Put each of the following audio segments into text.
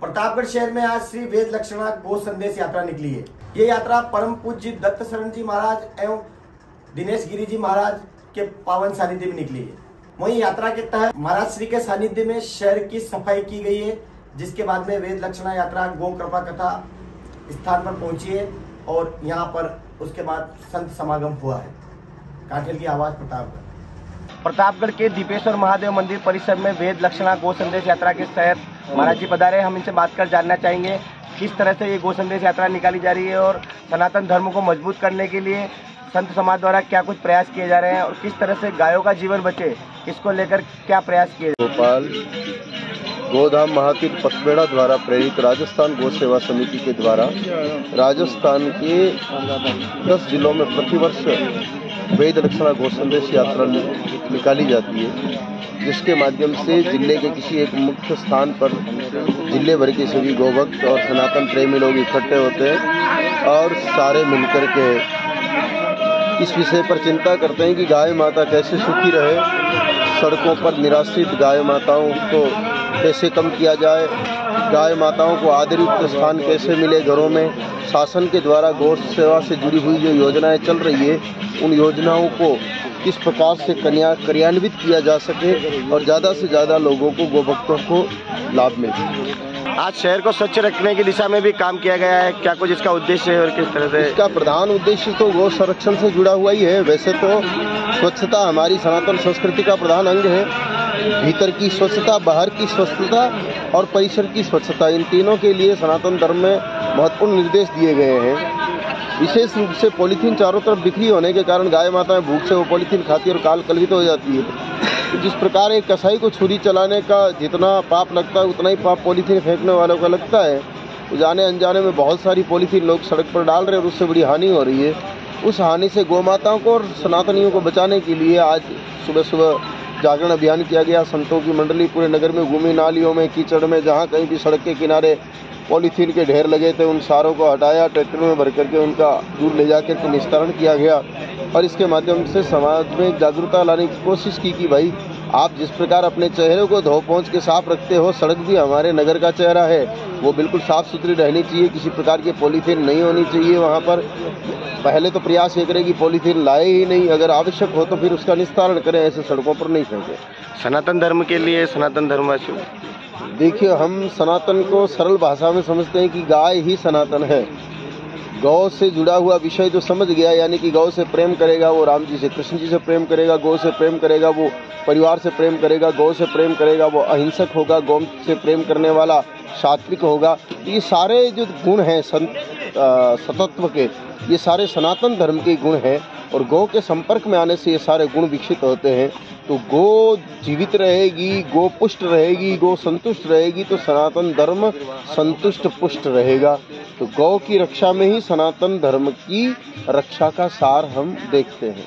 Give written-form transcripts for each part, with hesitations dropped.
प्रतापगढ़ शहर में आज श्री वेद लक्षणा गो संदेश यात्रा निकली है। ये यात्रा परम पूज्य दत्त शरण जी महाराज एवं दिनेश गिरी जी महाराज के पावन सानिध्य में निकली है। वहीं यात्रा के तहत महाराज श्री के सानिध्य में शहर की सफाई की गई है, जिसके बाद में वेद लक्षणा यात्रा गो कृपा कथा स्थान पर पहुंची है और यहाँ पर उसके बाद संत समागम हुआ है। काठेल की आवाज प्रतापगढ़ के दीपेश्वर महादेव मंदिर परिसर में वेद लक्षणा गो संदेश यात्रा के तहत महाराज जी पधारे। हम इनसे बात कर जानना चाहेंगे किस तरह से ये गो संदेश यात्रा निकाली जा रही है और सनातन धर्म को मजबूत करने के लिए संत समाज द्वारा क्या कुछ प्रयास किए जा रहे हैं और किस तरह से गायों का जीवन बचे, इसको लेकर क्या प्रयास किए। भोपाल गोधाम महातीर्थ पथबेड़ा द्वारा प्रेरित राजस्थान गौ सेवा समिति के द्वारा राजस्थान के 10 जिलों में प्रतिवर्ष वेद लक्षणा गौ संदेश यात्रा निकाली जाती है, जिसके माध्यम से जिले के किसी एक मुख्य स्थान पर जिले भर के सभी गोभक्त और सनातन प्रेमी लोग इकट्ठे होते हैं और सारे मिलकर के इस विषय पर चिंता करते हैं कि गाय माता कैसे सुखी रहे, सड़कों पर निराश्रित गाय माताओं को कैसे कम किया जाए, गाय माताओं को आदरयुक्त स्थान कैसे मिले घरों में। शासन के द्वारा गौ सेवा से जुड़ी हुई जो योजनाएं चल रही है, उन योजनाओं को किस प्रकार से क्रियान्वित किया जा सके और ज़्यादा से ज़्यादा लोगों को गोभक्तों को लाभ मिले। आज शहर को स्वच्छ रखने की दिशा में भी काम किया गया है, क्या कुछ इसका उद्देश्य है और किस तरह से? इसका प्रधान उद्देश्य तो गौ संरक्षण से जुड़ा हुआ ही है। वैसे तो स्वच्छता हमारी सनातन संस्कृति का प्रधान अंग है। भीतर की स्वच्छता, बाहर की स्वच्छता और परिसर की स्वच्छता, इन तीनों के लिए सनातन धर्म में महत्वपूर्ण निर्देश दिए गए हैं। विशेष रूप से पॉलीथीन चारों तरफ बिखरी होने के कारण गाय माताएं भूख से वो पॉलीथीन खाती है और काल कलवित हो जाती है। जिस प्रकार एक कसाई को छुरी चलाने का जितना पाप लगता है, उतना ही पाप पॉलीथीन फेंकने वालों का लगता है। तो जाने अनजाने में बहुत सारी पॉलीथीन लोग सड़क पर डाल रहे हैं और उससे बड़ी हानि हो रही है। उस हानि से गौ माताओं को और सनातनियों को बचाने के लिए आज सुबह सुबह जागरण अभियान किया गया। संतों की मंडली पूरे नगर में घूमी, नालियों में, कीचड़ में, जहाँ कहीं भी सड़क के किनारे पॉलीथीन के ढेर लगे थे उन सारों को हटाया, ट्रैक्टर में भर करके उनका दूर ले जाकर के निस्तारण किया गया और इसके माध्यम से समाज में जागरूकता लाने की कोशिश की कि भाई आप जिस प्रकार अपने चेहरे को धो पोंछ के साफ रखते हो, सड़क भी हमारे नगर का चेहरा है, वो बिल्कुल साफ सुथरी रहनी चाहिए। किसी प्रकार की पॉलीथीन नहीं होनी चाहिए वहाँ पर। पहले तो प्रयास ये करें कि पॉलीथीन लाए ही नहीं, अगर आवश्यक हो तो फिर उसका निस्तारण करें, ऐसे सड़कों पर नहीं फेंकें। सनातन धर्म के लिए सनातन धर्मवासियों, देखिए हम सनातन को सरल भाषा में समझते हैं कि गाय ही सनातन है। गौ से जुड़ा हुआ विषय जो समझ गया, यानी कि गौ से प्रेम करेगा वो राम जी से, कृष्ण जी से प्रेम करेगा, गौ से प्रेम करेगा वो परिवार से प्रेम करेगा, गौ से प्रेम करेगा वो अहिंसक होगा, गौ से प्रेम करने वाला सात्विक होगा। तो ये सारे जो गुण हैं सतत्व के, ये सारे सनातन धर्म के गुण हैं और गौ के संपर्क में आने से ये सारे गुण विकसित होते हैं। तो गौ जीवित रहेगी, गौ पुष्ट रहेगी, गौ संतुष्ट रहेगी तो सनातन धर्म संतुष्ट पुष्ट रहेगा। तो गौ की रक्षा में ही सनातन धर्म की रक्षा का सार हम देखते हैं।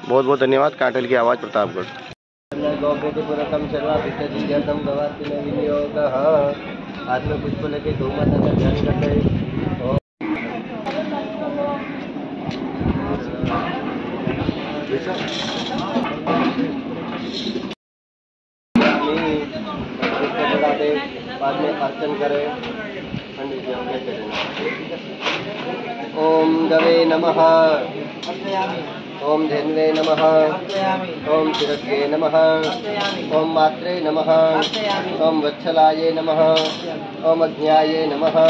बहुत बहुत धन्यवाद। काठेल की आवाज़ प्रतापगढ़। हाथ में पुष्प लेके गौ माता का ध्यान करते हैं और बाद में अर्चन करें। पंडित जी हम क्या करें? ओम गवे नमः, ओम धेन्वे नमः, ओम तिरस्के नमः, ओम मात्रे नमः, ओम वत्सलाये नमः, ओम अज्ञाये नमः।